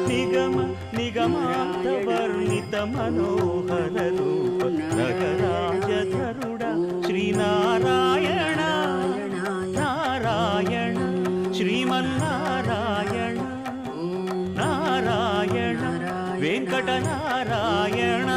నిగమ నిగమాంతవర్ణిత Manohara Roopa నగరాజధరుడ Sri Narayana Narayana Srimannarayana Narayana Venkatanarayana